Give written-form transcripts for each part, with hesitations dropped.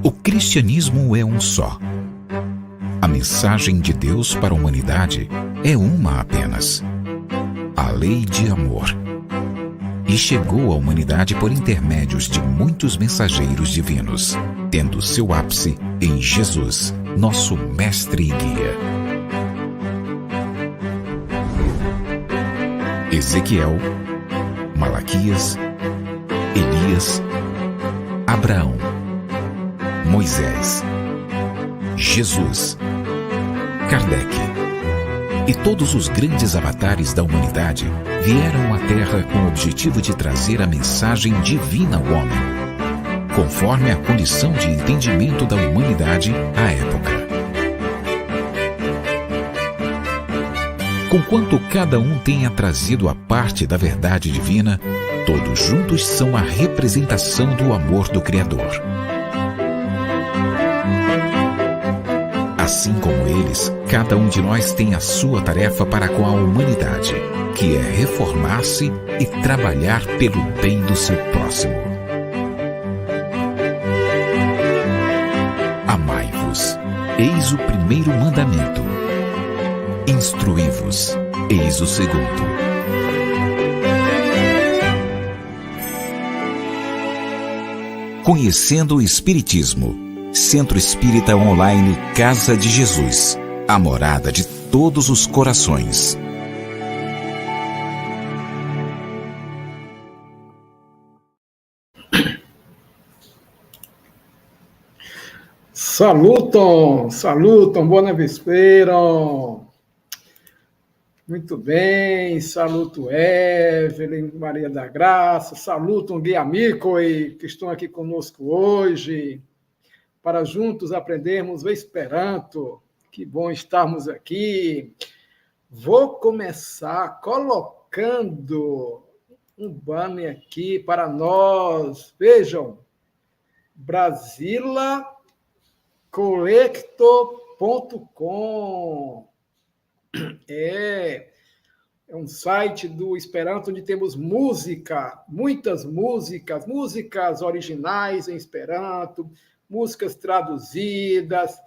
O cristianismo é um só. A mensagem de Deus para a humanidade é uma apenas: a lei de amor. E chegou à humanidade por intermédios de muitos mensageiros divinos, tendo seu ápice em Jesus, nosso mestre e guia. Ezequiel, Malaquias, Elias, Abraão, Moisés, Jesus, Kardec e todos os grandes avatares da humanidade vieram à Terra com o objetivo de trazer a mensagem divina ao homem, conforme a condição de entendimento da humanidade à época. Conquanto cada um tenha trazido a parte da verdade divina, todos juntos são a representação do amor do Criador. Assim como eles, cada um de nós tem a sua tarefa para com a humanidade, que é reformar-se e trabalhar pelo bem do seu próximo. Amai-vos, eis o primeiro mandamento. Instruí-vos, eis o segundo. Conhecendo o Espiritismo. Centro Espírita Online Casa de Jesus, a morada de todos os corações. Salutam, salutam, boa véspera. Muito bem, saluto Evelyn, Maria da Graça, salutam Gui Amico que estão aqui conosco hoje, para juntos aprendermos o Esperanto. Que bom estarmos aqui. Vou começar colocando um banner aqui para nós. Vejam, brasilacollector.com. É um site do Esperanto onde temos música, muitas músicas originais em Esperanto, músicas traduzidas,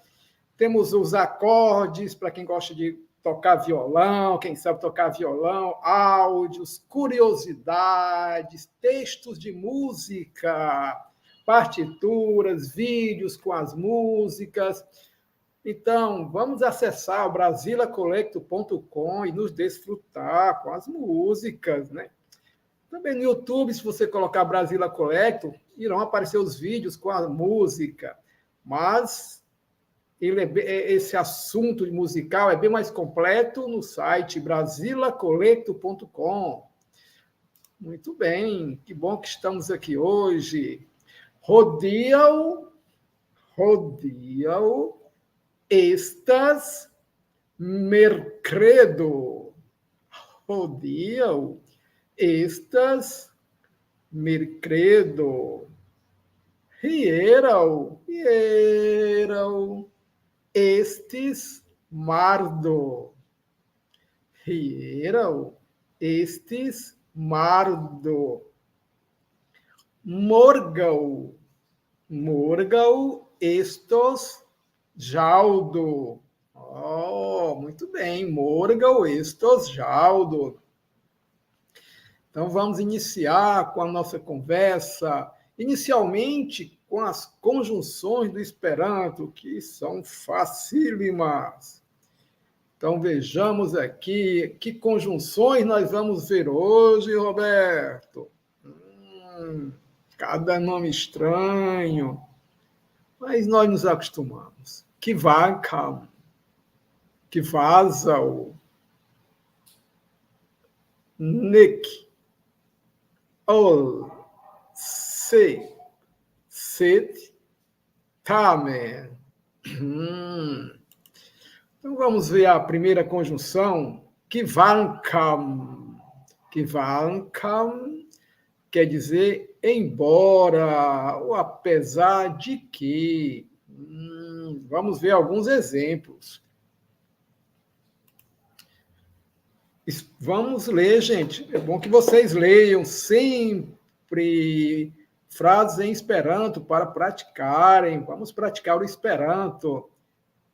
temos os acordes para quem gosta de tocar violão, quem sabe tocar violão, áudios, curiosidades, textos de música, partituras, vídeos com as músicas. Então, vamos acessar o brasilacollector.com e nos desfrutar com as músicas, né? Também no YouTube, se você colocar Brasila Collector, irão aparecer os vídeos com a música. Mas esse assunto musical é bem mais completo no site brasilacollector.com. Muito bem, que bom que estamos aqui hoje. Rodiam estas mercredo. Rodiam estas mercredo. Hierau estes mardo. Hierau estes mardo. Morgau estos jaldo. Oh, muito bem. Morgau estos jaldo. Então, vamos iniciar com a nossa conversa, inicialmente com as conjunções do Esperanto, que são facílimas. Então, vejamos aqui que conjunções nós vamos ver hoje, Roberto. Cada nome estranho, mas nós nos acostumamos. Que vacam, que vazal, nek, ol, se, set, tamen. Então vamos ver a primeira conjunção, que vancam. Que vancam quer dizer embora ou apesar de que. Vamos ver alguns exemplos. Vamos ler, gente. É bom que vocês leiam sempre frases em Esperanto para praticarem. Vamos praticar o Esperanto.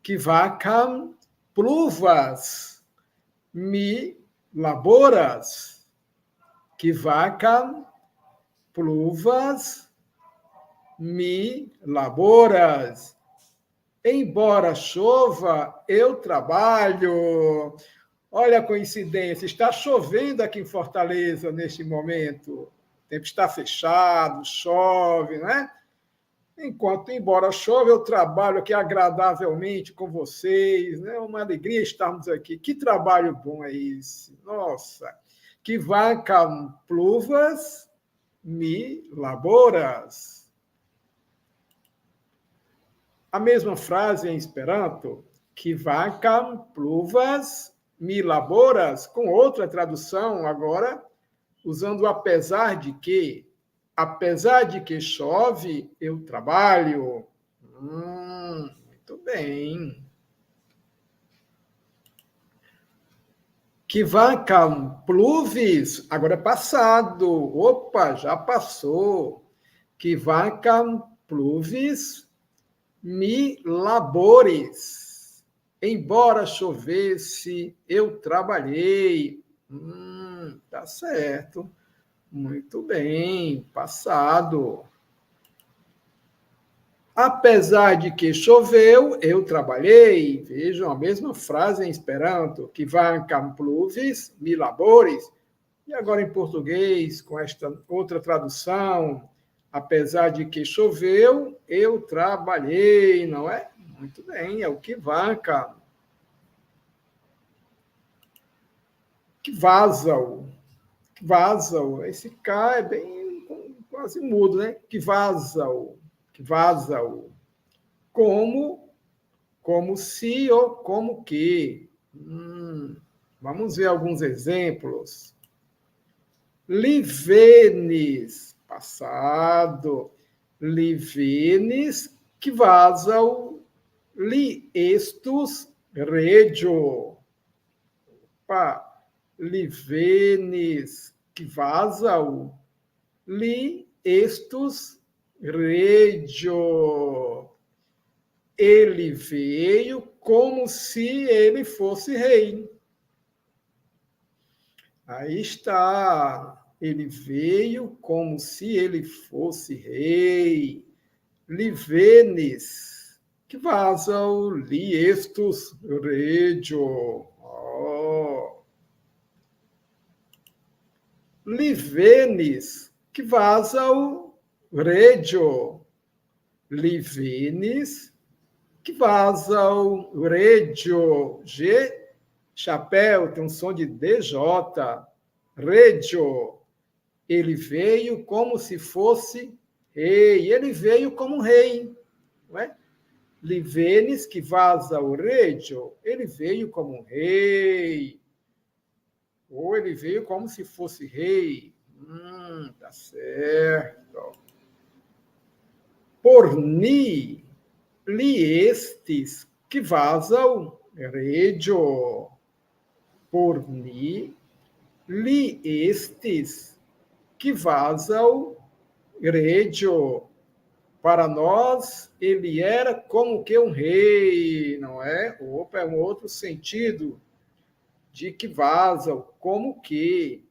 Kvankam pluvas, mi laboras. Kvankam pluvas, mi laboras. Embora chova, eu trabalho. Olha a coincidência, está chovendo aqui em Fortaleza neste momento. O tempo está fechado, chove, né? Enquanto, embora chova, eu trabalho aqui agradavelmente com vocês, né? Uma alegria estarmos aqui. Que trabalho bom é esse? Nossa! Kvankam pluvas, mi laboras. A mesma frase em Esperanto, Kvankam pluvas, mi laboras, com outra tradução agora, usando o apesar de que. Apesar de que chove, eu trabalho. Muito bem. Kvankam pluvis, agora é passado. Opa, já passou. Kvankam pluvis, mi labores. Embora chovesse, eu trabalhei. Tá certo. Muito bem, passado. Apesar de que choveu, eu trabalhei. Vejam a mesma frase em Esperanto, Kvankam pluvis, mi labores. E agora em português, com esta outra tradução, apesar de que choveu, eu trabalhei, não é? Muito bem, é o Kvankam. Kvasal. Kvasal. Esse K é bem quase mudo, né? Kvasal. Kvasal. Como se ou como que. Vamos ver alguns exemplos. Livenes, passado. Livenes, kvasal, li estus regio. Opa. Livenes, kvasal, li estus regio. Ele veio como se ele fosse rei. Aí está. Ele veio como se ele fosse rei. Livenes, kvasal, li estus regio. Livenes, kvasal, regio. Livenes, kvasal, regio. G, chapéu, tem um som de DJ. Regio. Ele veio como se fosse rei. Ele veio como rei. Não é? Livenes, kvasal, regio. Ele veio como rei. Ou ele veio como se fosse rei. Tá certo. Porni, li estes, kvasal, regio. Porni, li estes, kvasal, regio. Para nós, ele era como que um rei, não é? Opa, é um outro sentido de kvasal, como que.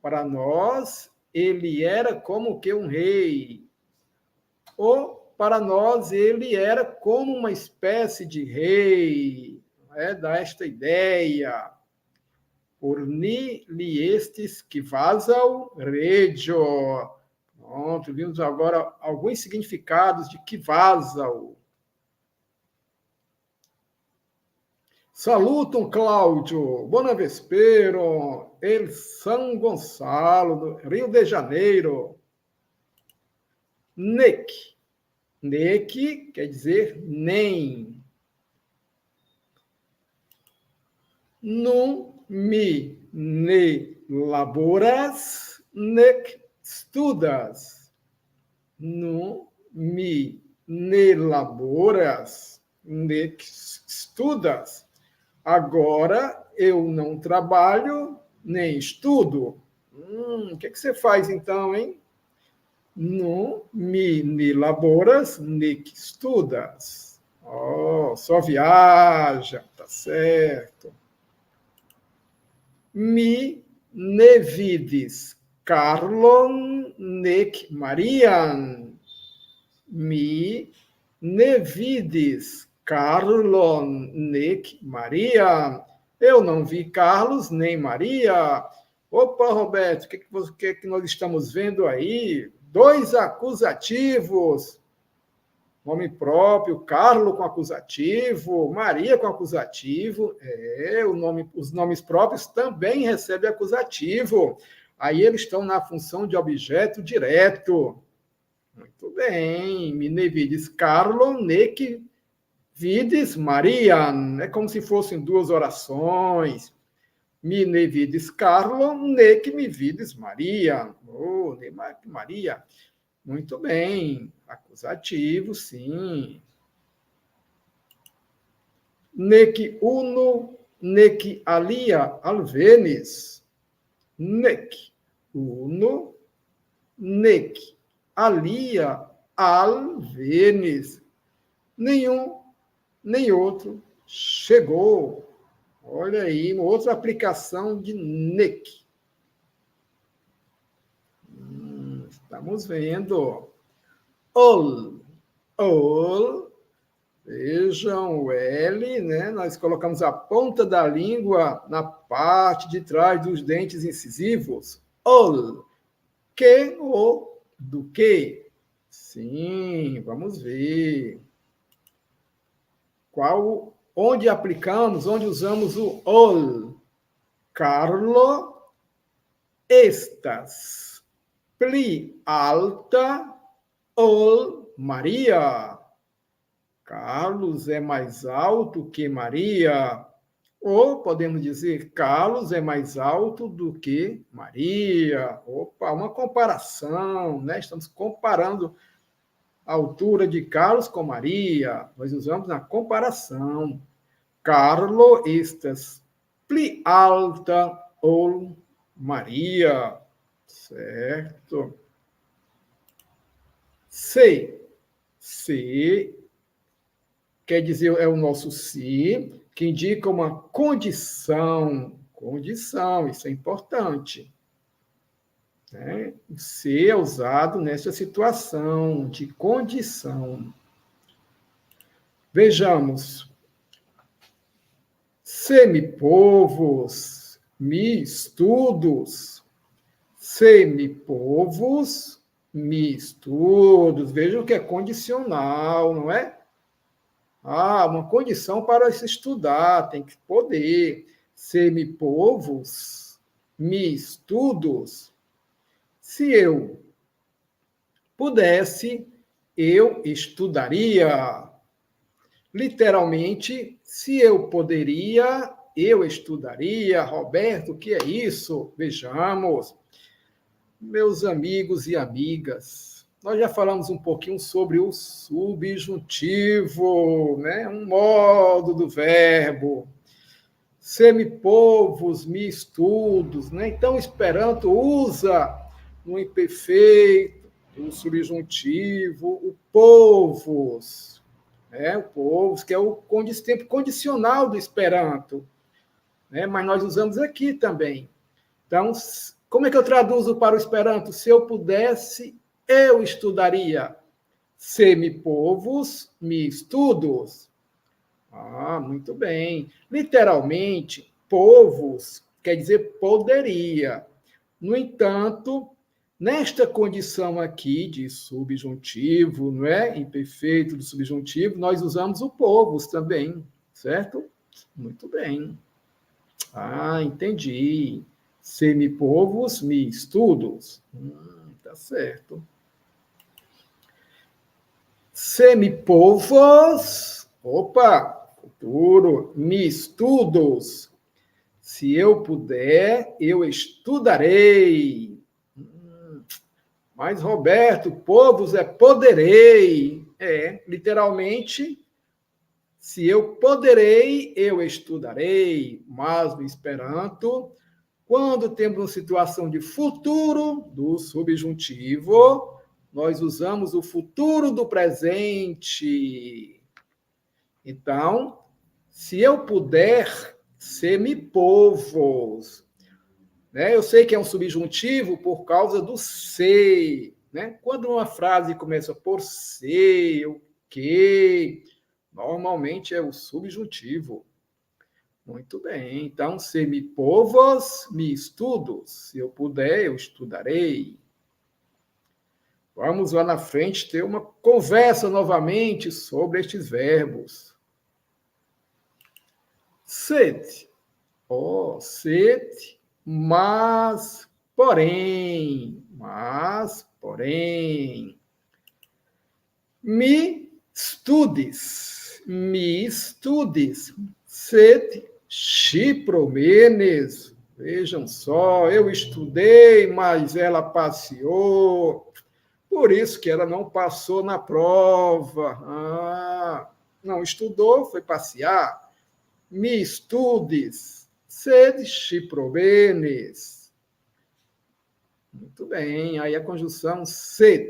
Para nós, ele era como que um rei. Ou, para nós, ele era como uma espécie de rei. Não é? Dá esta ideia. Porni li estes kvasal regio. Pronto, vimos agora alguns significados de kvasal. Salutam, Cláudio. Buona vespero. El São Gonçalo, Rio de Janeiro. Nec. Nec quer dizer nem. Num mi ne laboras, nec studas. Num mi ne laboras, nec studas. Agora eu não trabalho nem estudo. O que você faz então, hein? não me laboras, nec estudas. Oh, só viaja, tá certo. Mi ne vidis Carlon nec Marian. Mi ne vidis Carlon nec Maria. Eu não vi Carlos nem Maria. Opa, Roberto, o que nós estamos vendo aí? 2 acusativos. Nome próprio, Carlos com acusativo, Maria com acusativo. Os nomes próprios também recebem acusativo. Aí eles estão na função de objeto direto. Muito bem. Me ne vidis Carlo, nec vidis Maria. É como se fossem 2 orações. Me ne vidis Carlo, nec me vidis Maria. Oh, Maria. Muito bem. Acusativo, sim. Nec uno, nec alia alvenis. Nec uno, nec alia alvenis. Nenhum, nem outro chegou. Olha aí, uma outra aplicação de nec. Estamos vendo. Ol. Vejam o L, né? Nós colocamos a ponta da língua na parte de trás dos dentes incisivos. Ol. Que ou do que? Sim, vamos ver. Onde aplicamos, onde usamos o ol? Carlo estas pli alta ol Maria. Carlos é mais alto que Maria. Ou podemos dizer, Carlos é mais alto do que Maria. Opa, uma comparação, né? Estamos comparando a altura de Carlos com Maria. Nós usamos na comparação. Carlo estas pli alta ol Maria. Certo. Se quer dizer, é o nosso se, que indica uma condição. Condição, isso é importante. Né? O se é usado nessa situação de condição. Vejamos. Semipovos, mi estudos. Semipovos, mi estudos. Vejam que é condicional, não é? Uma condição para se estudar, tem que poder. Semipovos, mi estudos. Se eu pudesse, eu estudaria. Literalmente, se eu poderia, eu estudaria. Roberto, o que é isso? Vejamos. Meus amigos e amigas, nós já falamos um pouquinho sobre o subjuntivo, né? Um modo do verbo. Semipovos, mi estudos, né? Então, o Esperanto usa no imperfeito, o subjuntivo, o povos, né? O povos, que é o tempo condicional do Esperanto, né? Mas nós usamos aqui também. Então, como é que eu traduzo para o Esperanto? Se eu pudesse, eu estudaria. Semipovos, mi estudos. Muito bem. Literalmente, povos quer dizer poderia. No entanto, nesta condição aqui de subjuntivo, não é? Imperfeito do subjuntivo, nós usamos o povos também, certo? Muito bem. Entendi. Semipovos, mi estudos. Tá certo. Semipovos, futuro, mi estudos. Se eu puder, eu estudarei. Mas, Roberto, povos é poderei. Literalmente, se eu poderei, eu estudarei. Mas no Esperanto, quando temos uma situação de futuro do subjuntivo, nós usamos o futuro do presente. Então, se eu puder, se-me povos. Né? Eu sei que é um subjuntivo por causa do se. Né? Quando uma frase começa por se, o que, normalmente é o subjuntivo. Muito bem. Então, se-me povos, me estudos. Se eu puder, eu estudarei. Vamos lá na frente ter uma conversa novamente sobre estes verbos. Sed. Sed, mas, porém. Me estudes. Sed, chipromenes. Vejam só, eu estudei, mas ela passeou. Por isso que ela não passou na prova. Não estudou, foi passear. Me estudes, sed chipromenes. Muito bem, aí a conjunção sed,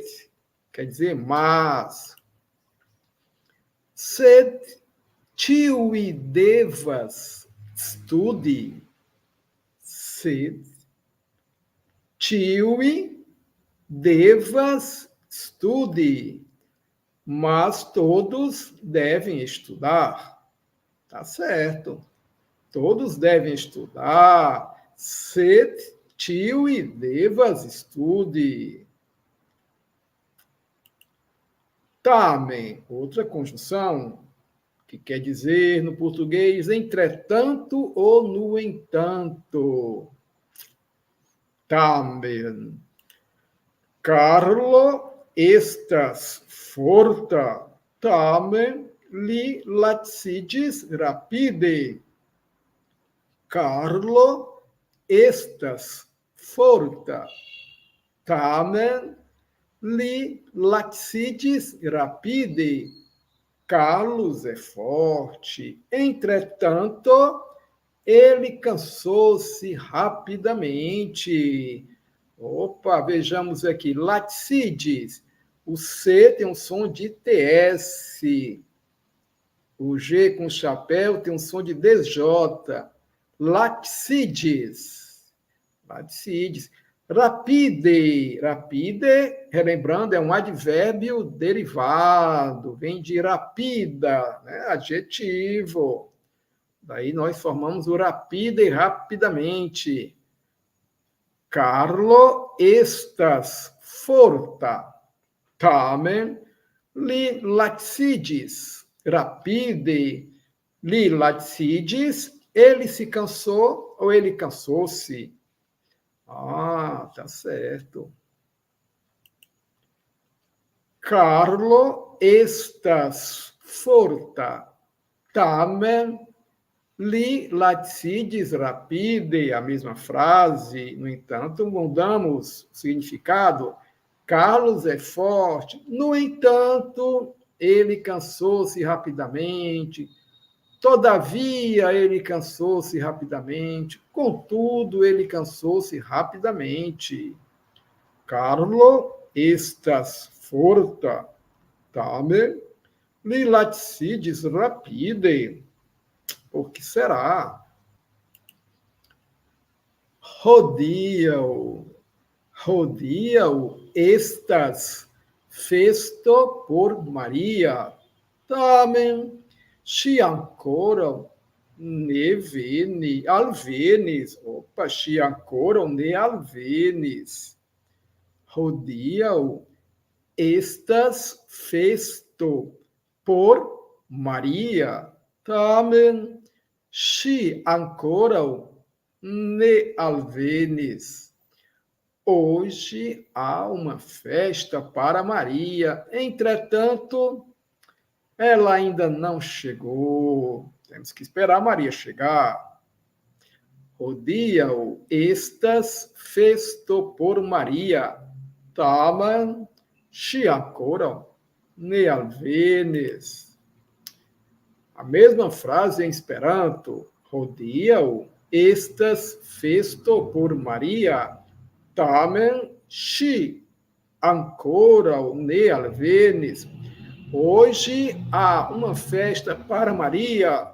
quer dizer mas. Sed tiui devas studi. Sed tiui devas studi. Mas todos devem estudar. Tá certo. Todos devem estudar. Sed tiui devas studi. Tamen, outra conjunção, que quer dizer no português entretanto ou no entanto. Tamen. Carlo estas forta, tamen li lacidis rapide. Carlo estas forta, tamen li lacidis rapide. Carlos é forte, entretanto, ele cansou-se rapidamente. Opa, vejamos aqui, lacidis. O C tem um som de TS. O G com chapéu tem um som de DJ. Lacidis. Rapide, relembrando, é um advérbio derivado, vem de rapida, né? Adjetivo. Daí nós formamos o rapide, rapidamente. Carlo estas forta, tamen li lacidis rapide. Li lacidis, ele se cansou ou ele cansou-se. Tá certo. Carlo estas forta, tamen li lacidis rapide, a mesma frase, no entanto, mudamos o significado. Carlos é forte, no entanto, ele cansou-se rapidamente. Todavia, ele cansou-se rapidamente. Contudo, ele cansou-se rapidamente. Carlo estas forta, tamen li lacidis rapide. Por que será? Rodiam estas festo por Maria, tamen si ancora ne alvenis. Opa, si ancora ne alvenis. Rodiam estas festo por Maria, tamen si ancora ne alvenis. Hoje há uma festa para Maria, entretanto, ela ainda não chegou. Temos que esperar Maria chegar. Rodiam estas festo por Maria, tamen si ancora ne alvenis. A mesma frase em Esperanto, rodiam estas festo por Maria, tamen si ancora ou ne alvenes. Hoje há uma festa para Maria.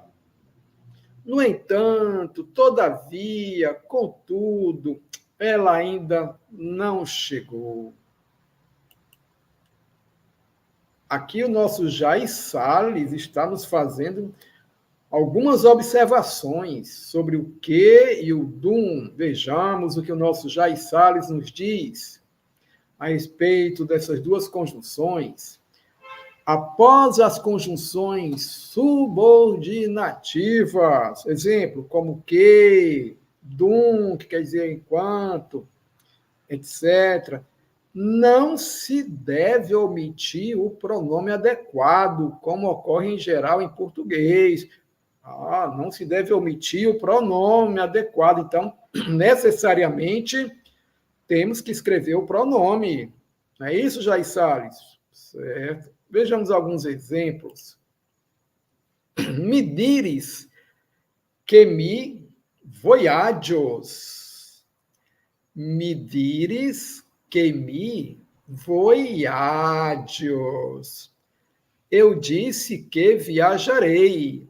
No entanto, todavia, contudo, ela ainda não chegou. Aqui o nosso Jair Salles está nos fazendo algumas observações sobre o que e o dum. Vejamos o que o nosso Jair Salles nos diz a respeito dessas duas conjunções. Após as conjunções subordinativas, exemplo, como que, dum, que quer dizer enquanto, etc., não se deve omitir o pronome adequado, como ocorre em geral em português. Não se deve omitir o pronome adequado. Então, necessariamente, temos que escrever o pronome. Não é isso, Jair Salles? Certo. Vejamos alguns exemplos. Mi diris que mi voyagios. Mi diris que mi voyagios. Eu disse que viajarei.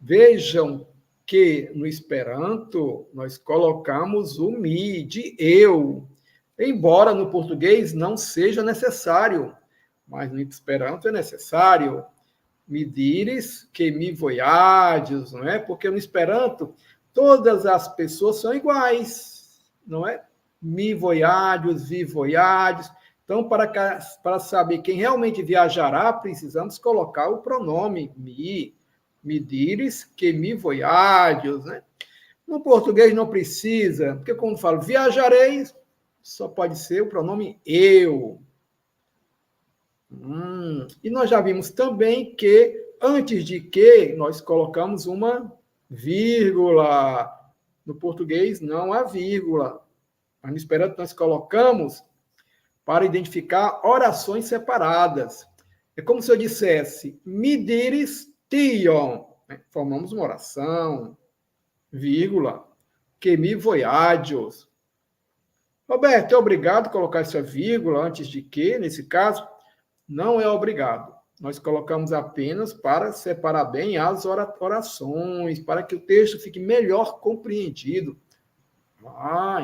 Vejam que no Esperanto nós colocamos o mi de eu, embora no português não seja necessário, mas no Esperanto é necessário. Mi diris que mi voyagios, não é? Porque no Esperanto todas as pessoas são iguais, não é? Mi voyagios, vi voyagios. Então, para saber quem realmente viajará, precisamos colocar o pronome mi. Mi diris que mi voyagios, né? No português não precisa, porque quando falo viajarei, só pode ser o pronome eu. E nós já vimos também que, antes de que, nós colocamos uma vírgula. No português, não há vírgula. Mas no Esperanto, nós colocamos para identificar orações separadas. É como se eu dissesse, mi diris tion. Formamos uma oração, vírgula, que mi voyagios. Roberto, é obrigado colocar essa vírgula antes de que, nesse caso? Não é obrigado. Nós colocamos apenas para separar bem as orações, para que o texto fique melhor compreendido.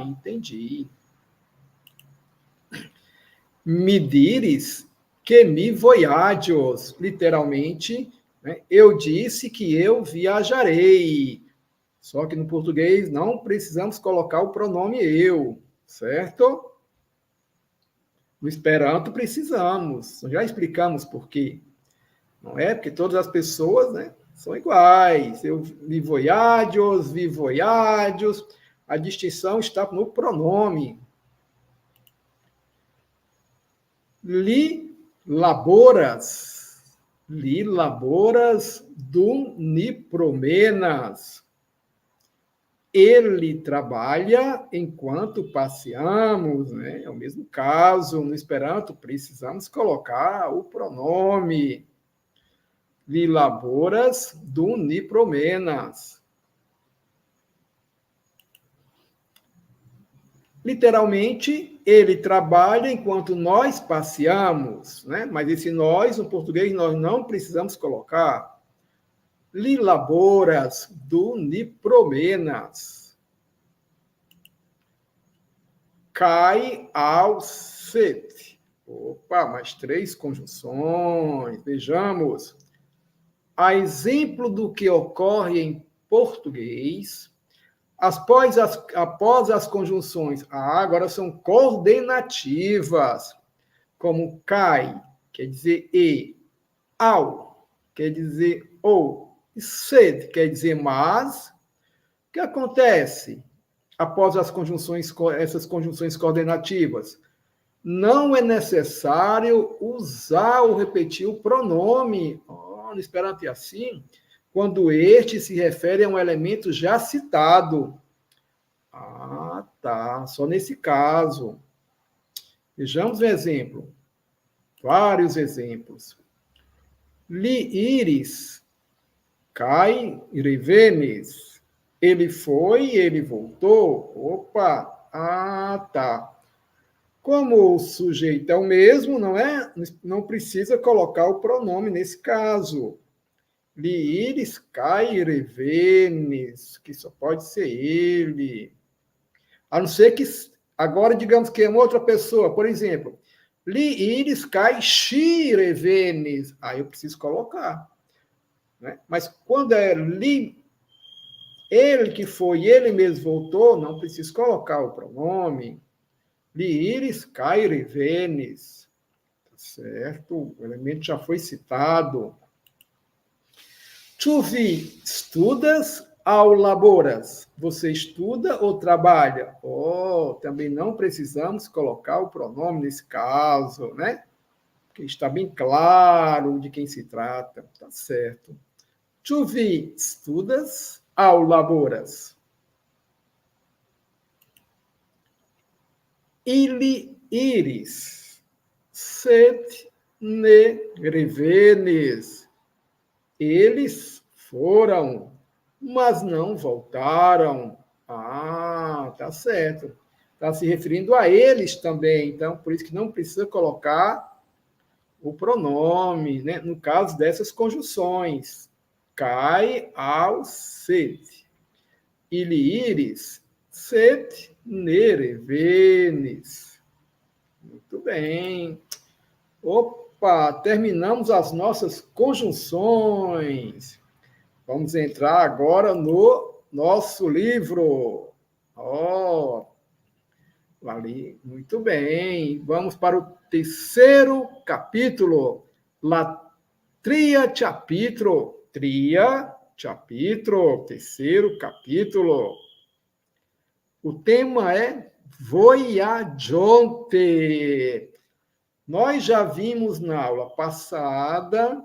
Entendi. Mi diris que mi voyagios. Literalmente, né? Eu disse que eu viajarei. Só que no português não precisamos colocar o pronome eu, certo? No Esperanto precisamos. Já explicamos por quê. Não é? Porque todas as pessoas, né, são iguais. Eu vi voyagios, vi voyagios. A distinção está no pronome. Li laboras dum nipromenas. Ele trabalha enquanto passeamos, né? É o mesmo caso. No Esperanto, precisamos colocar o pronome. Li laboras dum nipromenas. Literalmente, ele trabalha enquanto nós passeamos, né? Mas esse nós, no português, nós não precisamos colocar. Li laboras dum nipromenas. Cai ao sete. Opa, mais 3 conjunções. Vejamos. A exemplo do que ocorre em português, após as conjunções, agora são coordenativas, como cai, quer dizer e, ao, quer dizer ou, e sed, quer dizer mas. O que acontece após essas conjunções coordenativas? Não é necessário usar ou repetir o pronome. No Esperanto é assim, quando este se refere a um elemento já citado. Só nesse caso. Vejamos um exemplo. Vários exemplos. Li iris, cai irivenes. Ele foi, ele voltou. Opa, Como o sujeito é o mesmo, não é? Não precisa colocar o pronome nesse caso. Li iris caire venes, que só pode ser ele. A não ser que agora digamos que é uma outra pessoa, por exemplo, li iris cai shire venes, aí eu preciso colocar, né? Mas quando é li ele que foi, ele mesmo voltou, não preciso colocar o pronome. Li iris caire venes, tá certo? O elemento já foi citado. Tu vi, estudas ou laboras? Você estuda ou trabalha? Oh, também não precisamos colocar o pronome nesse caso, né? Porque está bem claro de quem se trata. Tá certo. Tu vi, estudas ou laboras? Ili iris, set ne revenes. Eles foram, mas não voltaram. Ah, tá certo. Está se referindo a eles também, então, por isso que não precisa colocar o pronome, né? No caso dessas conjunções. Cai ao set. Ili iris, set nere venes. Muito bem. Opa, terminamos as nossas conjunções. Vamos entrar agora no nosso livro. Oh, ali, muito bem. Vamos para o terceiro capítulo. La tria capitolo. Tria capitolo, terceiro capítulo. O tema é Voyageonte. Nós já vimos na aula passada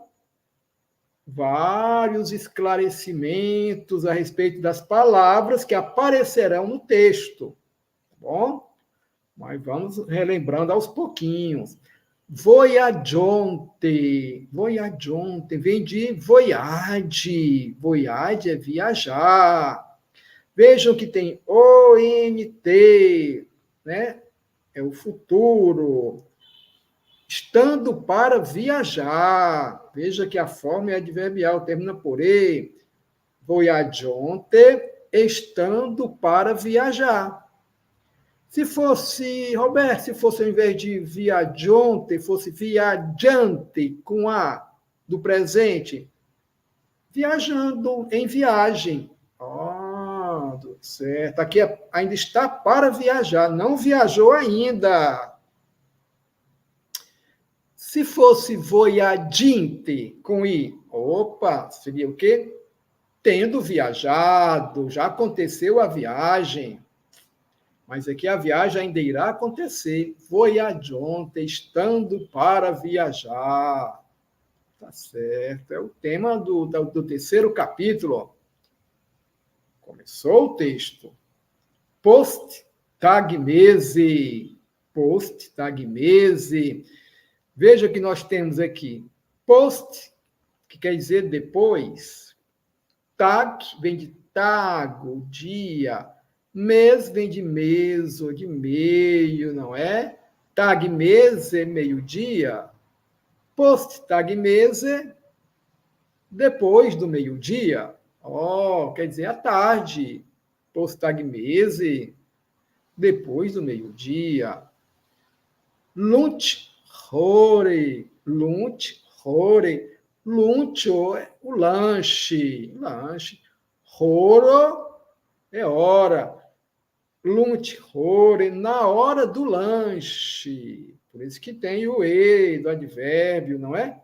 vários esclarecimentos a respeito das palavras que aparecerão no texto, tá bom? Mas vamos relembrando aos pouquinhos. Voyageonte, voyageonte, vem de voyage, voyage é viajar. Vejam que tem ONT, né? É o futuro. Estando para viajar. Veja que a forma é adverbial, termina por e. Voyageonte, estando para viajar. Se fosse, Roberto, se fosse ao invés de viageonte, fosse viajante, com A do presente, viajando, em viagem. Ah, certo. Aqui ainda está para viajar, não viajou ainda. Se fosse voyaginte, com I, opa, seria o quê? Tendo viajado, já aconteceu a viagem. Mas aqui a viagem ainda irá acontecer. Voyageonte, estando para viajar. Tá certo. É o tema do terceiro capítulo. Começou o texto. Post-tagmese. Post-tagmese. Veja que nós temos aqui post, que quer dizer depois. Tag vem de tago, dia. Mês vem de meso, de meio, não é? Tagmese, meio-dia. Post-tagmese, depois do meio-dia. Oh, quer dizer à tarde. Post-tagmese, depois do meio-dia. Lunch Hore, lunch, hore, lunch é o lanche, lanche, horo é hora, lunch, hore, na hora do lanche, por isso que tem o e do advérbio, não é?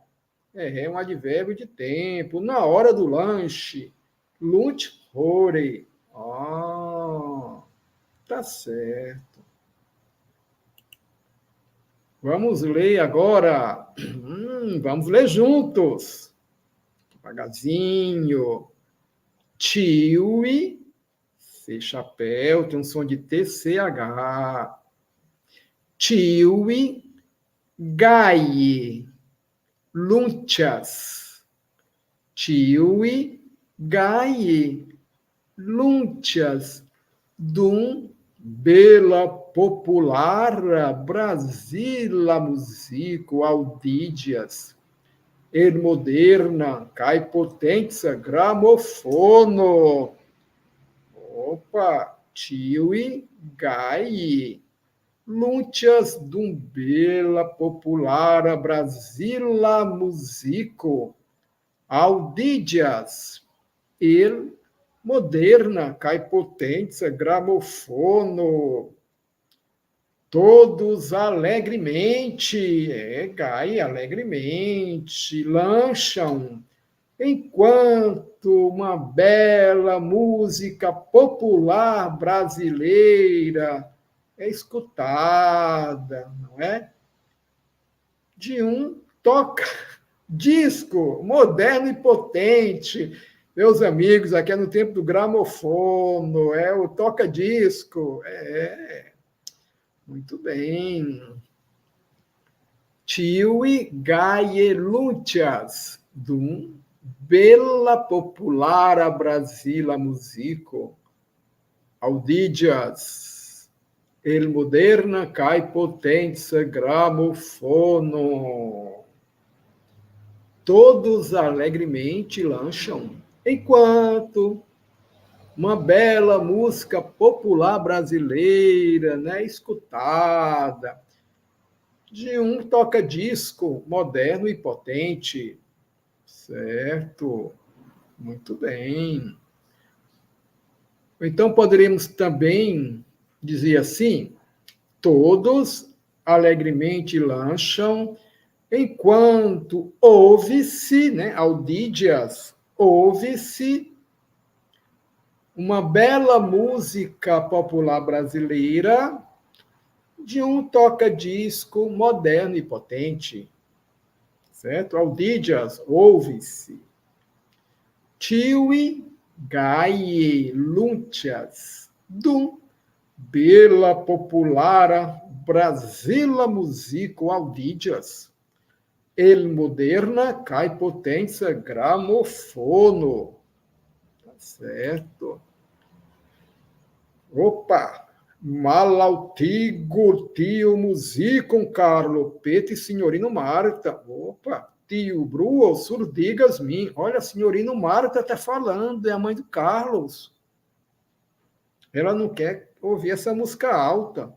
É um advérbio de tempo, na hora do lanche, lunch, hore, ah, tá certo. Vamos ler agora. Vamos ler juntos. Devagarzinho. Tiui, C chapéu, tem um som de TCH. Tiui, gai, lunchas. Tiui, gai, lunchas. Dum, bela populara Brasila musico audidias, el moderna cai potenza gramofono. Opa, tiui gai, Lúcias dumbela populara Brasila musico audidias, el moderna cai potenza gramofono. Todos alegremente, gai, alegremente, lancham, enquanto uma bela música popular brasileira é escutada, não é? De um toca disco moderno e potente. Meus amigos, aqui é no tempo do gramofono, é o toca-disco. Muito bem. Tiui gaieluncias, dum bela populara Brasila musico, audidias, el moderna cai potenza gramofono. Todos alegremente lancham, enquanto uma bela música popular brasileira, né, escutada, de um toca-disco moderno e potente. Certo, muito bem. Então, poderíamos também dizer assim, todos alegremente lancham, enquanto ouve-se, né, audidias, ouve-se uma bela música popular brasileira de um toca-disco moderno e potente. Certo? Audidias, ouve-se. Tiui gaie luncias, dum bela populara Brasila musico audidias, el moderna cai potenza gramofono. Tá certo. Opa! Malautigo, tio musicum, Carlo, Pete, senhorino Marta. Opa! Tio Bruo, surdigas mim. Olha, senhorino Marta está falando, é a mãe do Carlos. Ela não quer ouvir essa música alta.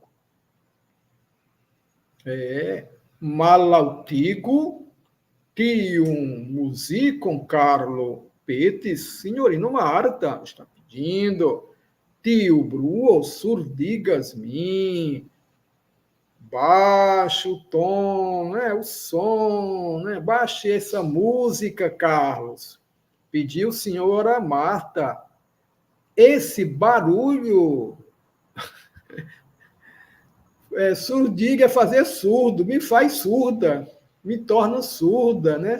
Malautigo, tio musicum, Carlo, Pete, senhorino Marta. Está pedindo. Tio Bruo, surdigas-me, baixe o tom, né, o som, né, baixe essa música, Carlos. Pediu senhora Marta. Esse barulho, surdiga é fazer surdo, me faz surda, me torna surda, né?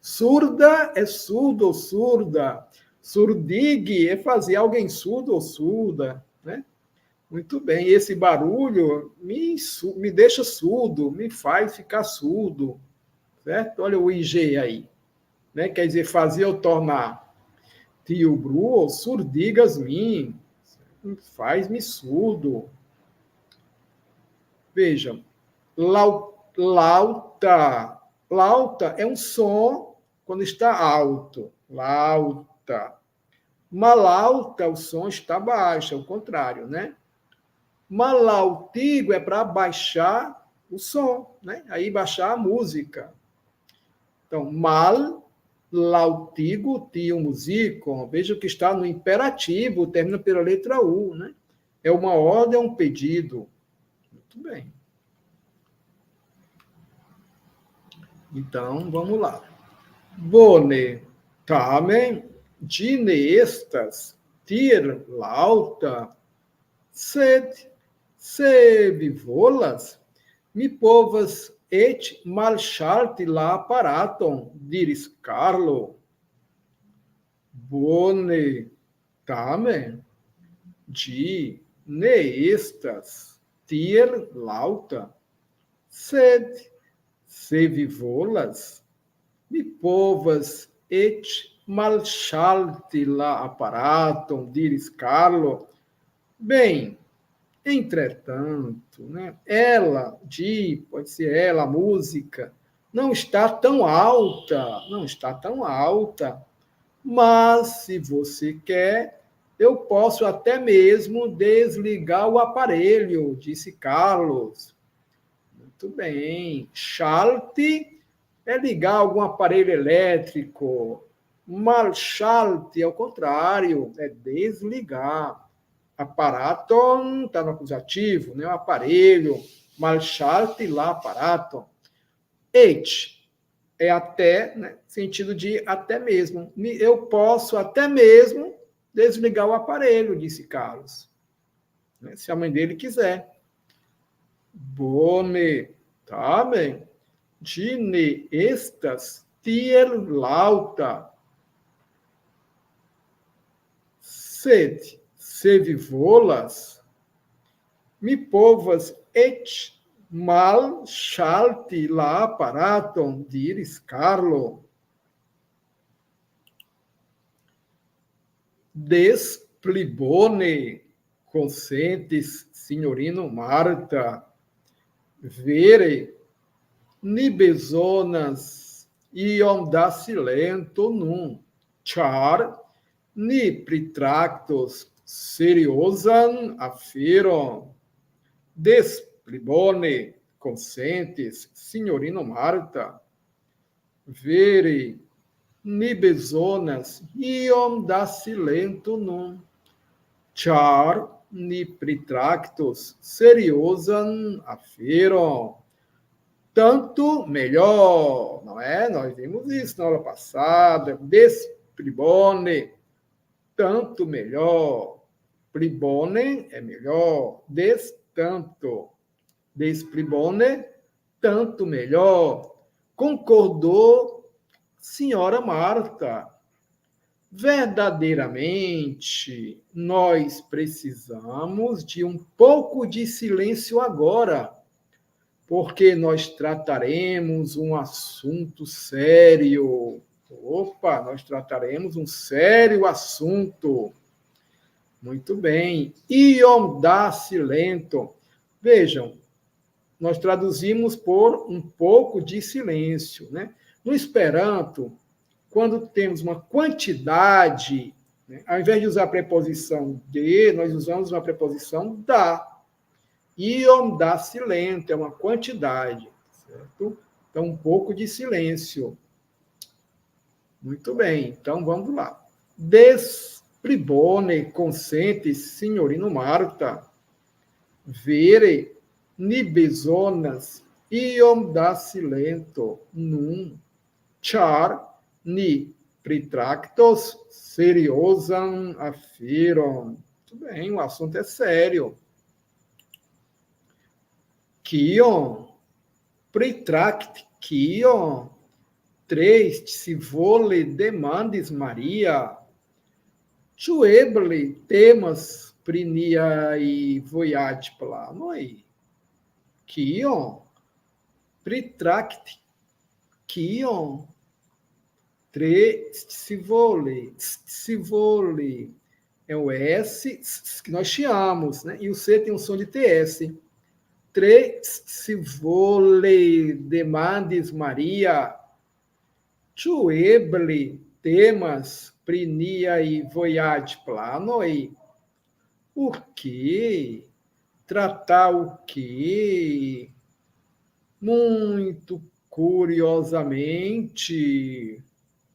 Surda é surdo ou surda. Surdigue é fazer alguém surdo ou surda, né? Muito bem, esse barulho me deixa surdo, me faz ficar surdo, certo? Olha o IG aí, né? Quer dizer, fazer ou tornar. Tio Bru, surdigas-me, faz-me surdo. Vejam, lauta. Lauta é um som quando está alto. Lauta. Malauta, o som está baixo, é o contrário, né? Malautigo é para baixar o som, né? Aí baixar a música. Então, lautigo, tio musico, veja que está no imperativo, termina pela letra U, né? É uma ordem, é um pedido. Muito bem. Então, vamos lá. Bone, tamen, dinestas, tir, lauta, sed, se vivolas, mi povas et malŝalti la aparaton, diris Carlo. Bone, tamen, ĝi ne estas tiel laŭta, sed se vi volas, mi povas et malŝalti la aparaton, diris Carlo. Bem, Entretanto, né, ela, pode ser ela, a música, não está tão alta, mas se você quer, eu posso até mesmo desligar o aparelho, disse Carlos. Muito bem. Schalte é ligar algum aparelho elétrico. Malschalte é o contrário, é desligar. Aparaton está no acusativo, né? O aparelho. Malschalte lá, aparaton. Et é até, né? Sentido de até mesmo. Eu posso até mesmo desligar o aparelho, disse Carlos. Se a mãe dele quiser. Bone, tá bem. Gine estas tiel lauta. Sed, se vivolas, mi povas et mal shalti la aparaton, diris Carlo. Des pli bone, consentis signorino Marta, vere ni bezonas iom da silento nun, char ni pritractos seriosan aferon. Des pli bone consentis signorino Marta, vere ni bezonas iom da silento nun, char ni pritractos seriosan aferon. Tanto melhor, não é? Nós vimos isso na aula passada. Des pli bone, tanto melhor. Pli bone é melhor. Des tanto. Des pli bone, tanto melhor. Concordou senhora Marta. Verdadeiramente, nós precisamos de um pouco de silêncio agora, porque nós trataremos um assunto sério. Opa, nós trataremos um sério assunto. Muito bem. Iom da silento. Vejam, nós traduzimos por um pouco de silêncio, né? No Esperanto, quando temos uma quantidade, né, ao invés de usar a preposição de, nós usamos uma preposição da. Iom da silento, é uma quantidade, certo? Então, um pouco de silêncio. Muito bem, então vamos lá. Des pli bone consentis signorino Marta, vere ni bezonas iom da silento nun, char ni pritractos seriosan aferon. Muito bem, o assunto é sério. Kion, pritract, kion, 3, si vole demandis Maria, ĉu eble temas pri niaj vojaĝplanoj? Kion, pritract, kion, 3, si vole, é o S que nós chiamos, né? E o C tem um som de TS. 3, si vole demandis Maria, ĉu eble temas pri niaj vojaĝplanoj? O quê? Tratar o quê? Muito curiosamente,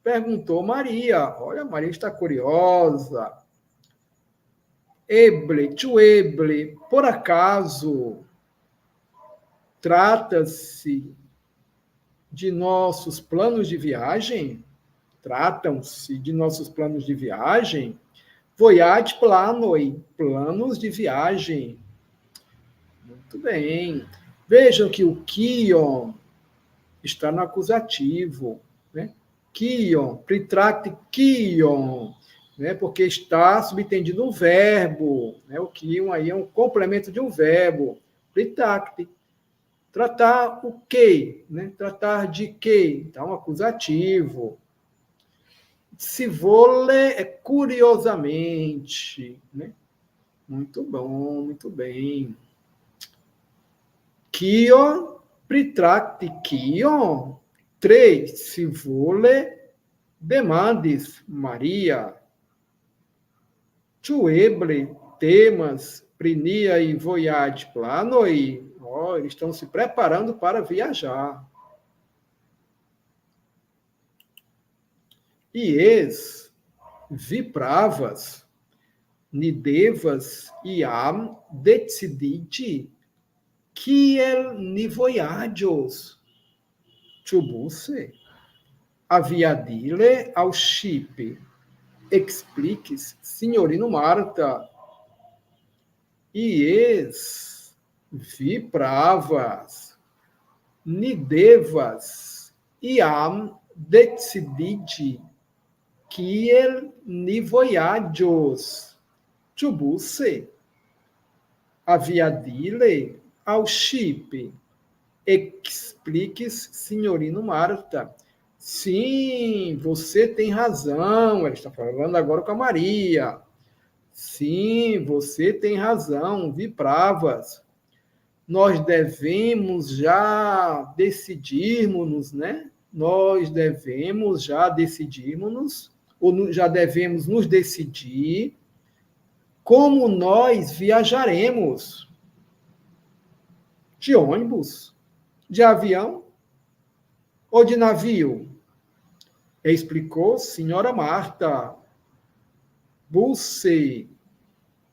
perguntou Maria. Olha, Maria está curiosa. Eble, ĉu eble, por acaso, trata-se de nossos planos de viagem? Tratam-se de nossos planos de viagem? Voyage planoi, planos de viagem. Muito bem. Vejam que o kion está no acusativo, né? Kion, pritract kion, né? Porque está subtendido um verbo, né? O kion aí é um complemento de um verbo, pritract. Tratar o quê? Né? Tratar de quê? Então, acusativo. Si vole é curiosamente, né? Muito bom, muito bem. Kion, pritracti kion, 3, se vole, demandes, Maria. Tu eble, temas, prinia e voyage planoi. Oh, eles estão se preparando para viajar. Ies, vipravas, nidevas iam deciditi kiel ni voyagios. Tubuse, aviadile ao chip. Expliques, senhorino Marta. Ies, vipravas, nidevas iam deciditi kiel ni voyagios. Tubuse, aviadile ao chip. Expliques, senhorino Marta. Sim, você tem razão. Ela está falando agora com a Maria. Sim, você tem razão, vipravas. Nós devemos já decidirmos, né? Nós devemos já decidirmos, ou já devemos nos decidir como nós viajaremos. De ônibus? De avião? Ou de navio? Explicou senhora Marta. Busse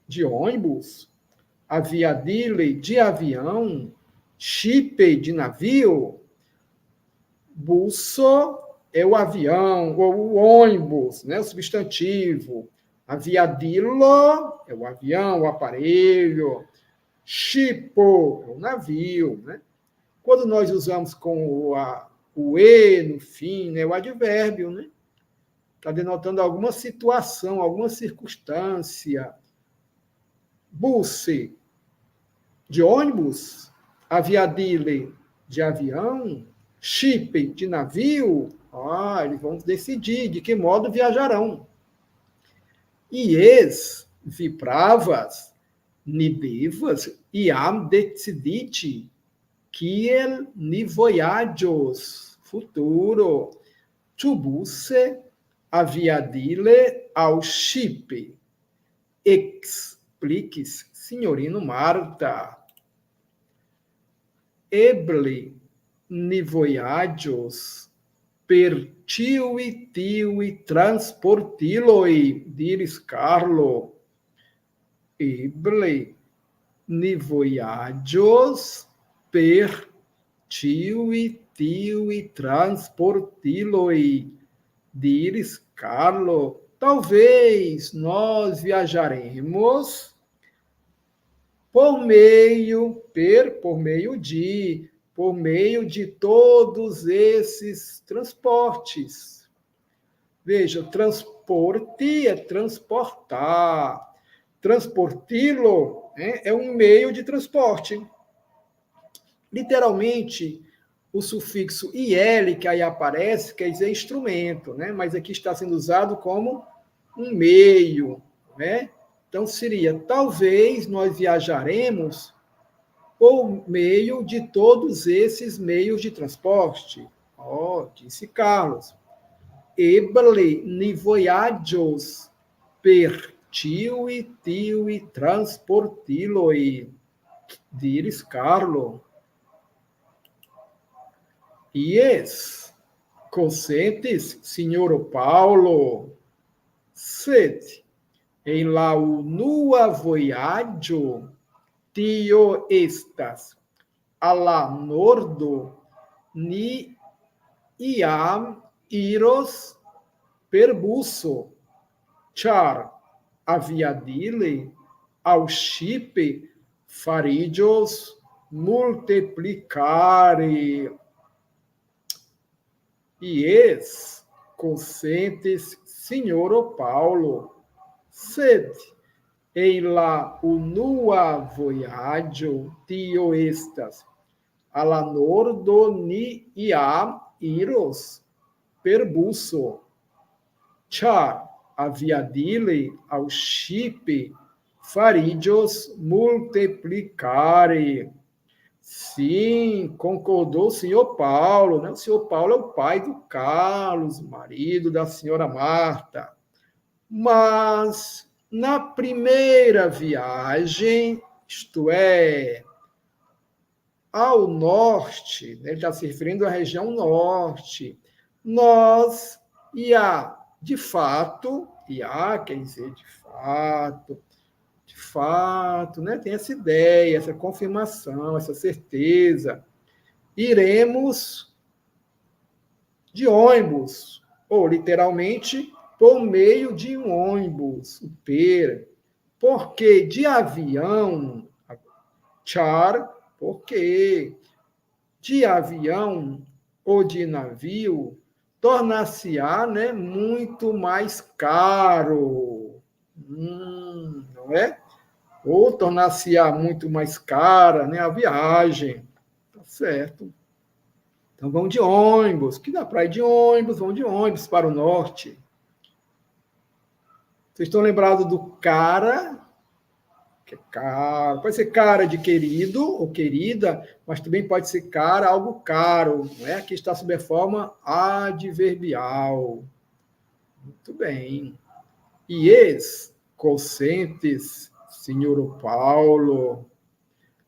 de ônibus, aviadile de avião, chipe de navio. Busso é o avião, ou o ônibus, né, o substantivo. Aviadilo é o avião, o aparelho. Chipo é o navio, né? Quando nós usamos com o e no fim, né, o advérbio, né? Está denotando alguma situação, alguma circunstância. Busse de ônibus, aviadile de avião, chip de navio. Eles vão decidir de que modo viajarão. Ies, vipravas, nidevas, iam deciditi kiel ni voyagios, futuro. Tubuse, aviadile ao chip. Expliques, senhorino Marta. Eble ni voyagios per tiui transportiloi, diris Carlo. Eble ni voyagios per tiui transportiloi, diris Carlo. Talvez nós viajaremos por meio de todos esses transportes. Veja, transporte é transportar. Transportilo é um meio de transporte. Literalmente, o sufixo il, que aí aparece, quer dizer instrumento, né? Mas aqui está sendo usado como um meio, né? Então, seria, talvez nós viajaremos por meio de todos esses meios de transporte. Disse Carlos. Eble ni voyagios per tiui transportiloi, diris Carlo. Ies, consentes, signoro Paulo, sed, en la unua voyaggio, tio estas, a la nordo, ni iam iros per busso, char aviadile ao shipe farigios multiplicare. Ies, consentes, signoro Paulo, sed, en la unua voyaggio tio estas, a la nordo ni iam iros per busso, char aviadile ao shipe farigios multiplicare. Sim, concordou o senhor Paulo, né? O senhor Paulo é o pai do Carlos, marido da senhora Marta. Mas na primeira viagem, isto é, ao norte, né? Ele está se referindo à região norte, nós, de fato, quer dizer de fato, né? Tem essa ideia, essa confirmação, essa certeza. Iremos de ônibus, ou literalmente por meio de um ônibus, o pera. Porque de avião, char, porque de avião ou de navio tornar-se-á, né, muito mais caro. Não é? Ou tornar-se-á muito mais cara, né, a viagem. Tá certo. Então vão de ônibus, que dá para ir de ônibus, vão de ônibus para o norte. Vocês estão lembrados do cara, que é caro, pode ser cara de querido ou querida, mas também pode ser cara, algo caro, não é? Aqui está sob a forma adverbial. Muito bem. Ies, cosentes, senhor Paulo,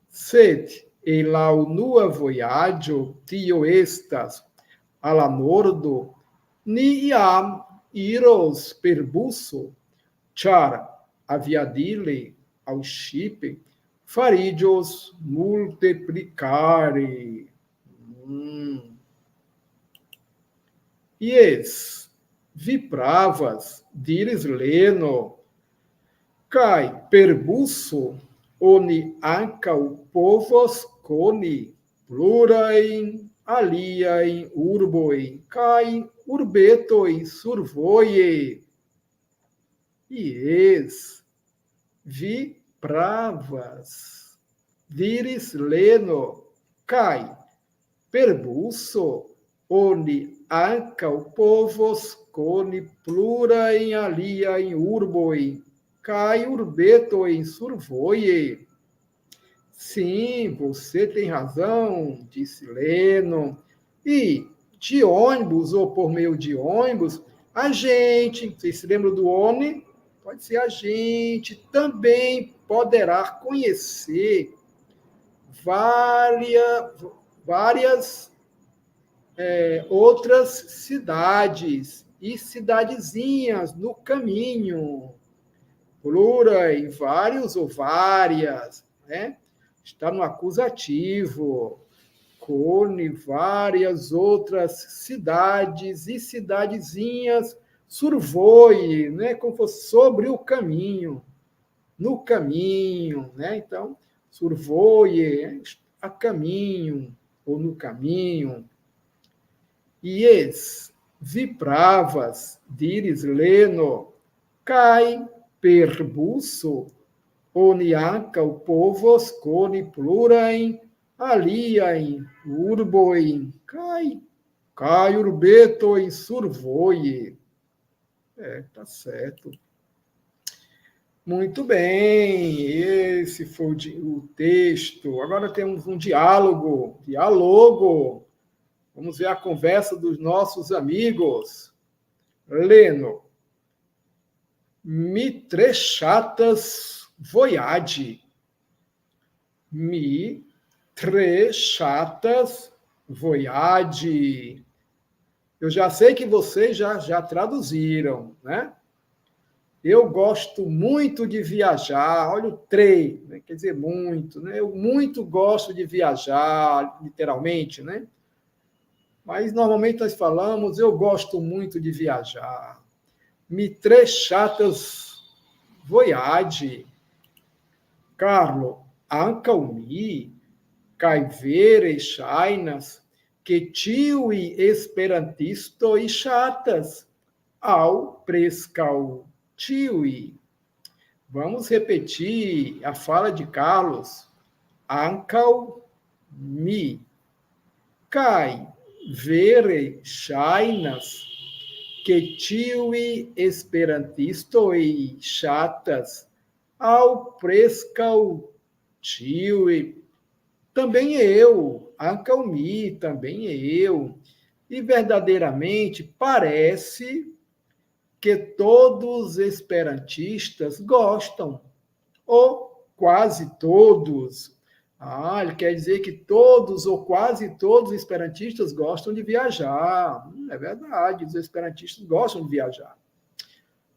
sed, e lau nua voyaggio tio estas alla nordo, ni iam iros per busso, char aviadile ao ship farigios multiplicare. Ies, vi pravas, dires leno, kai per busso, oni ankaŭ povos koni plurajn aliajn urbojn kaj urbetoj survoje. Ies, vi pravas, diris leno, kaj per busso oni ankaŭ povos koni plurajn aliajn urbojn kaj urbetojn survoje. Sim, você tem razão, disse Leno. E de ônibus ou por meio de ônibus, a gente, vocês se lembram do ONI? Pode ser a gente, também poderá conhecer várias outras cidades e cidadezinhas no caminho. Plural, vários ou várias, né? Está no acusativo. Cone, várias outras cidades e cidadezinhas, survoie, né? Como fosse sobre o caminho, no caminho, né? Então, survoie, a caminho, ou no caminho. Ies, vipravas, dires leno, cai, per busso, oni ankaŭ povos koni plurajn aliajn urbojn kaj urbetojn survoje. Tá certo. Muito bem, esse foi o texto. Agora temos um diálogo. Vamos ver a conversa dos nossos amigos. Leno. Mi tre chatas voyage. Mi tre chatas voyage. Eu já sei que vocês já traduziram, né? Eu gosto muito de viajar. Olha o tre, né? Quer dizer muito, né? Eu muito gosto de viajar, literalmente, né? Mas normalmente nós falamos, eu gosto muito de viajar. Mi tre chatas voyage. Carlo, ankaŭ mi, kaj vere ŝajnas, que tiuj esperantistoj ŝatas, aŭ preskaŭ tiuj. Vamos repetir a fala de Carlos. Ankaŭ mi, kaj vere ŝajnas, que tiuj esperantistoj ŝatas, ao prescal tio, também eu, Ancalmi, também eu. E verdadeiramente parece que todos os esperantistas gostam, ou quase todos. Ele quer dizer que todos ou quase todos os esperantistas gostam de viajar. É verdade, os esperantistas gostam de viajar,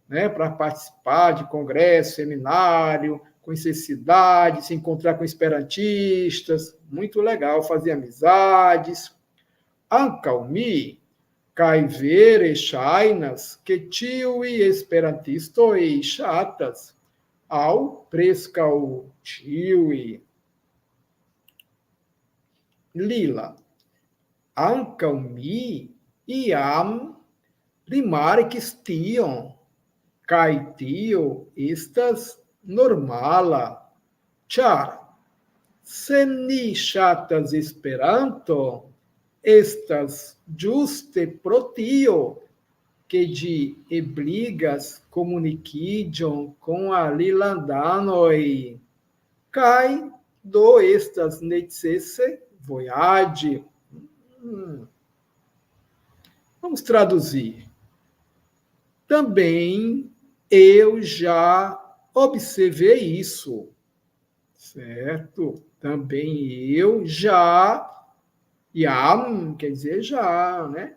né? Para participar de congresso, seminário, conhecer cidade, se encontrar com esperantistas. Muito legal, fazer amizades. Ancalmi, kai vere shainas, que tiui esperantistoi chatas, ao prescal tiui. Lila, Ancalmi, iam rimarkis tion, kai tio estas normala, ĉar se ni ŝatas Esperanto, estas ĝuste pro tio, que ĝi ebligas komunikiĝon kun alilandanoj, kaj do estas necese voyage. Vamos traduzir. Também eu já observei isso, certo? Também eu já, quer dizer já, né?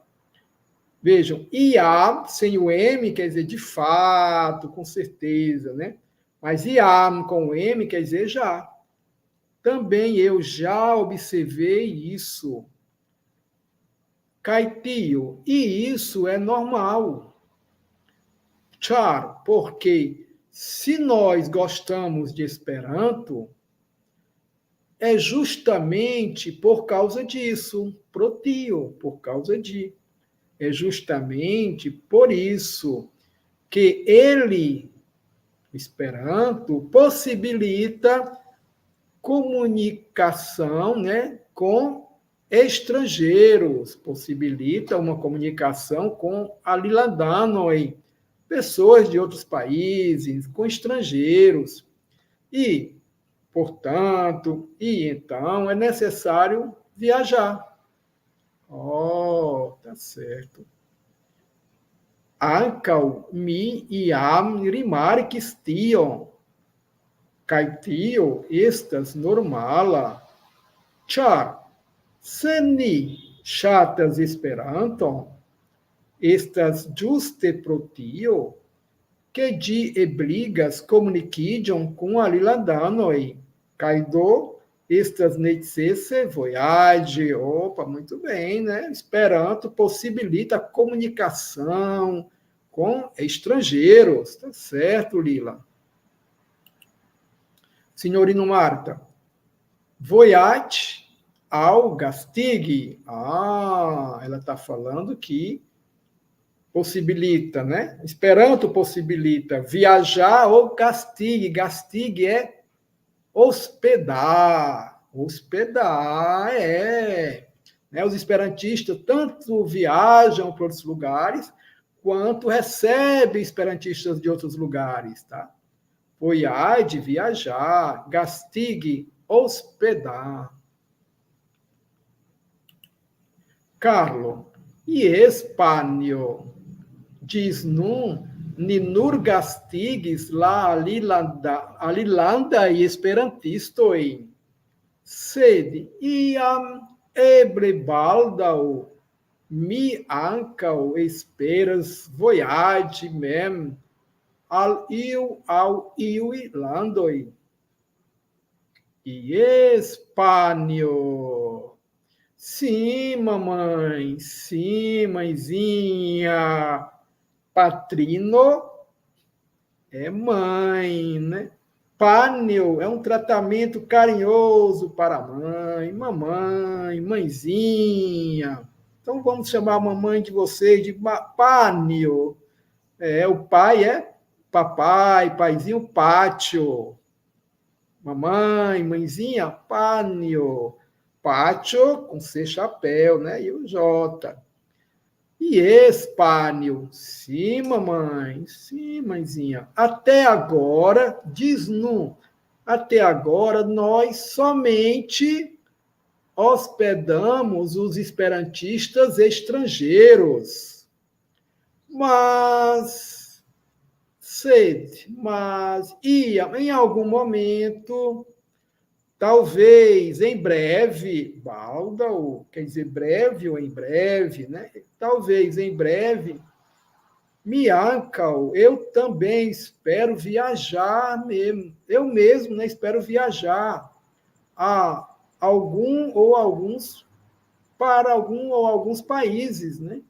Vejam, ia sem o M quer dizer de fato, com certeza, né? Mas iam com o M quer dizer já. Também eu já observei isso. Caetio, e isso é normal. Char, porque se nós gostamos de Esperanto, é justamente por causa disso, protio, por causa de. É justamente por isso que ele, Esperanto, possibilita comunicação, né, com estrangeiros, possibilita uma comunicação com alilandanoi, pessoas de outros países, com estrangeiros. E, portanto, então é necessário viajar. Tá certo. Ancau mi iam rimarkis tion, kaj tio estas normala, ĉar se ni ŝatas Esperanton, estas ĝuste pro tio, que ĝi ebligas komunikiĝon kun alilandanoj, kaj do estas necese voyage. Opa, muito bem, né? Esperanto possibilita a comunicação com estrangeiros. Tá certo, Lila. Senhorino Marta, voyage ao gastig. Ela está falando que possibilita, né? Esperanto possibilita viajar ou gastig. Gastig é hospedar. Hospedar, né? Os esperantistas tanto viajam para outros lugares, quanto recebem esperantistas de outros lugares, tá? Voyage, viajar. Gastig, hospedar. Carlo, e espanhol, diz nun, ni nur gastigis la alilanda e esperantistoi, sed iam eble baldaŭ mi ankaŭ esperas voyage mem al iuj landoj. E espanhol. Sim, mamãe. Sim, mãezinha. Patrino é mãe, né? Pânio é um tratamento carinhoso para a mãe. Mamãe, mãezinha. Então vamos chamar a mamãe de vocês de pânio. O pai é papai, paizinho, pátio. Mamãe, mãezinha, pânio. Pátio com C chapéu, né? E o J. E espanhol. Sim, mamãe. Sim, mãezinha. Até agora, diz nu. Até agora, nós somente hospedamos os esperantistas estrangeiros. Mas ia em algum momento, talvez em breve, Baldao, quer dizer breve ou em breve, né? Talvez em breve, Miancal, eu também espero viajar mesmo. Eu mesmo, né, espero viajar a algum ou alguns para algum ou alguns países, né?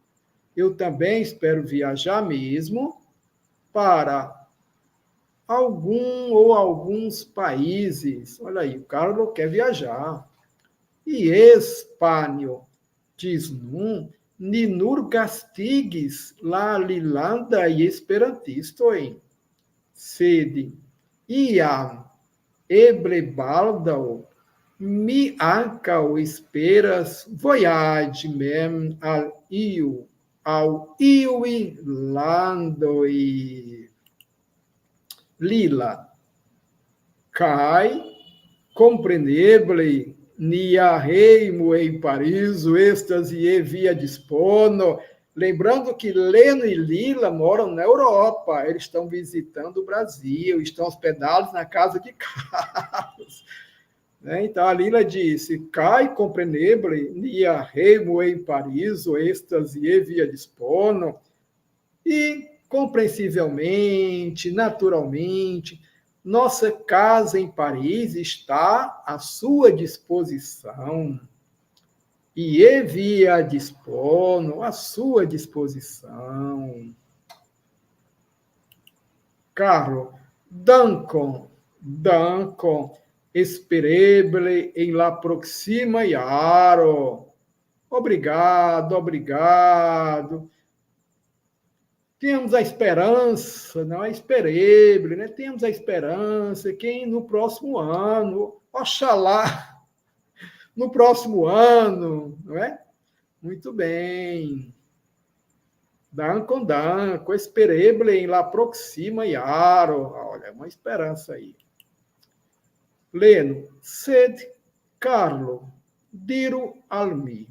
Eu também espero viajar mesmo para algum ou alguns países. Olha aí, o Carlos quer viajar. E espanhol diz num Ninur Gastigues, la Lilanda e Esperantisto em sede. Iam Eblebaldao, mi ancal esperas voyage mem ao iui landoi lila. Cai, compreneble, nia reimo em Pariso, êxtase e via dispono. Lembrando que Leno e Lila moram na Europa, eles estão visitando o Brasil, estão hospedados na casa de Carlos. Né? Então a Lila disse: Cai, compreneble, nia reimo em Pariso, êxtase e via dispono. E, compreensivelmente, naturalmente, nossa casa em Paris está à sua disposição. E via dispono, à sua disposição. Carlo, Dancon, espereble em la proxima iaro. Obrigado. Temos a esperança, não é espereble, né? Temos a esperança que no próximo ano, oxalá, no próximo ano, não é? Muito bem. Danco, espereble em la proxima iaro. Olha, uma esperança aí. Leno, sed Carlo, diru al mi.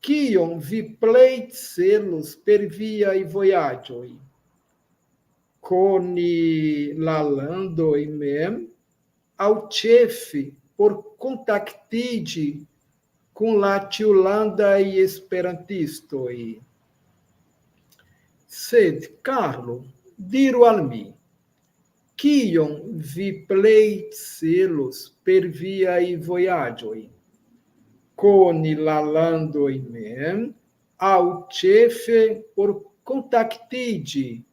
Kion vi plej celos per viaj vojaĝoj? Koni la landoj mem aŭ ĉefe por kontaktiĝi kun la tiulandaj esperantistoj? Sed, Carlo, diru al mi, kion vi plej celos per viaj vojaĝoj? Coni la landoj mem aŭ ĉefe por kontaktiĝi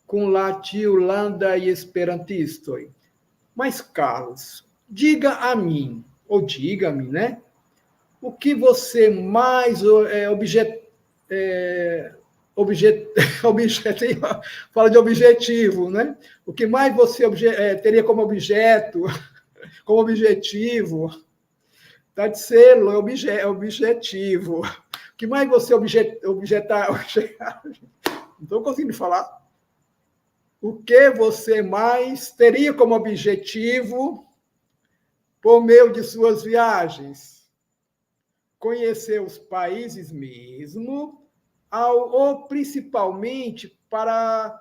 com la tiulandaj esperantistoj? Mas, Carlos, diga a mim, ou diga-me, né? O que você mais fala de objetivo, né? O que mais você teria como objeto, como objetivo? Tá de selo, é objetivo. O que mais você objetar? Não estou conseguindo falar. O que você mais teria como objetivo por meio de suas viagens? Conhecer os países mesmo, ou principalmente para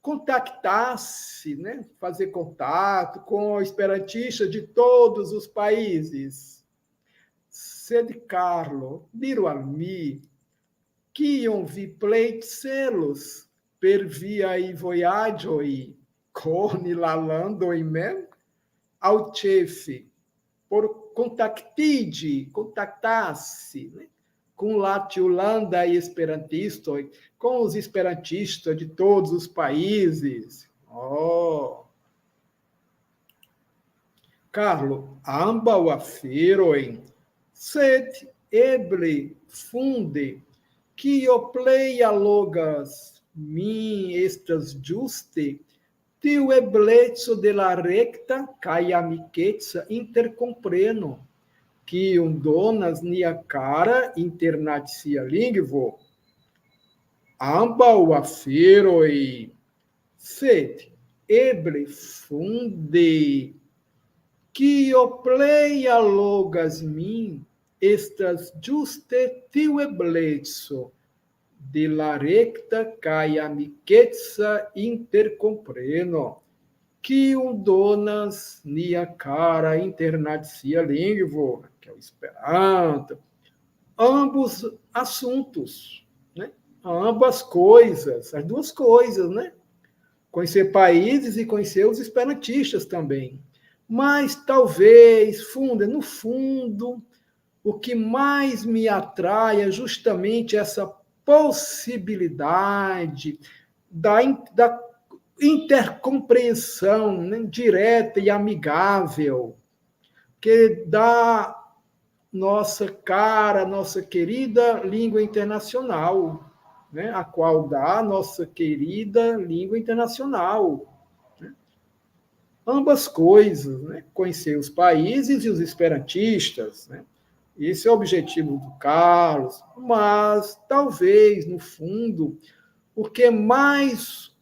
contactar-se, né? Fazer contato com esperantistas de todos os países. Sed Carlo, diru al mi, kion vi plej celos per viaj vojaĝoj, koni la landoj mem, aŭ ĉefe por contactar-se, né, com la tiulanda e esperantistoj, com os esperantistas de todos os países. Oh! Carlo, ambaŭ aferoj, sed eble funde, kio plej allogas min estas ĝuste tiu ebleco de la rekta kaj amikeca interkompreno, que donas nia cara internatia lingvo, amba o afero e sed eble funde, que o pleia logas min, estas juste tiu eblezzo, de la recta cae amicetza intercompreno, que donas nia cara internatia lingvo, que é o Esperanto, ambos assuntos, né? Ambas coisas, as duas coisas, né? Conhecer países e conhecer os esperantistas também. Mas talvez, no fundo, o que mais me atrai é justamente essa possibilidade da intercompreensão, né, direta e amigável, que dá nossa querida língua internacional, né, a qual dá nossa querida língua internacional. Né? Ambas coisas, né, conhecer os países e os esperantistas, né? Esse é o objetivo do Carlos, mas talvez, no fundo, o que mais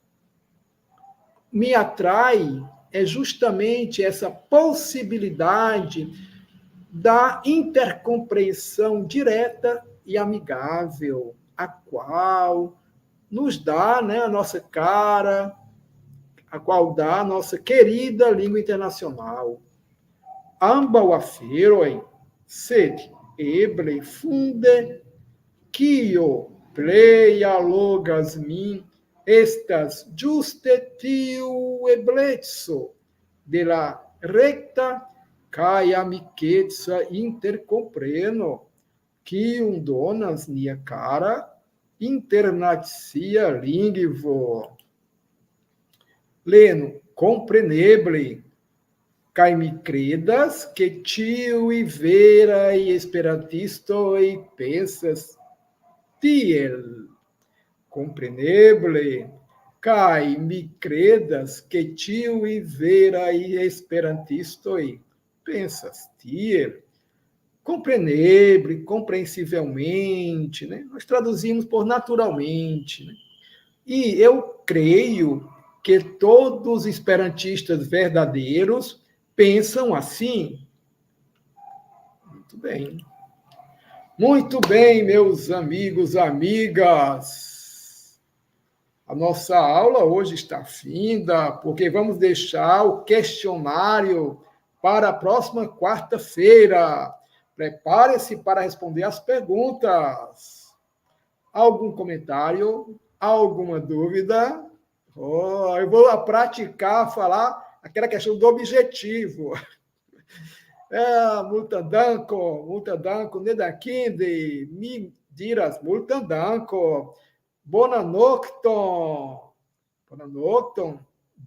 me atrai é justamente essa possibilidade da intercompreensão direta e amigável, a qual nos dá, né, a nossa a qual dá a nossa querida língua internacional. Amba o afero, sed eble funde, quio pleia logas min, estas juste tiu eblezzo de la recta cae amicetza intercompreno, que donas nia cara internatia lingvo. Leno, compreneble, cae mi credas, que tiu vera e esperantisto e pensas tiel. Compreneble, cae mi credas, que tiu vera e esperantisto e pensas tiel. Compreneble, compreensivelmente, né? Nós traduzimos por naturalmente, né? E eu creio que todos os esperantistas verdadeiros pensam assim. Muito bem. Muito bem, meus amigos, amigas. A nossa aula hoje está finda, porque vamos deixar o questionário para a próxima quarta-feira. Prepare-se para responder as perguntas. Algum comentário? Alguma dúvida? Eu vou praticar, falar aquela questão do objetivo. Multandanko, nedakinde, mi diras multandanko, bonanocton,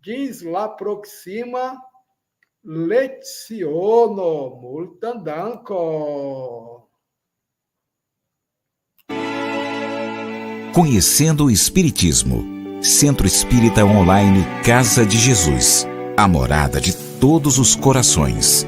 diz lá proxima, leziono, multandanko. Conhecendo o Espiritismo. Centro Espírita Online Casa de Jesus. A morada de todos os corações.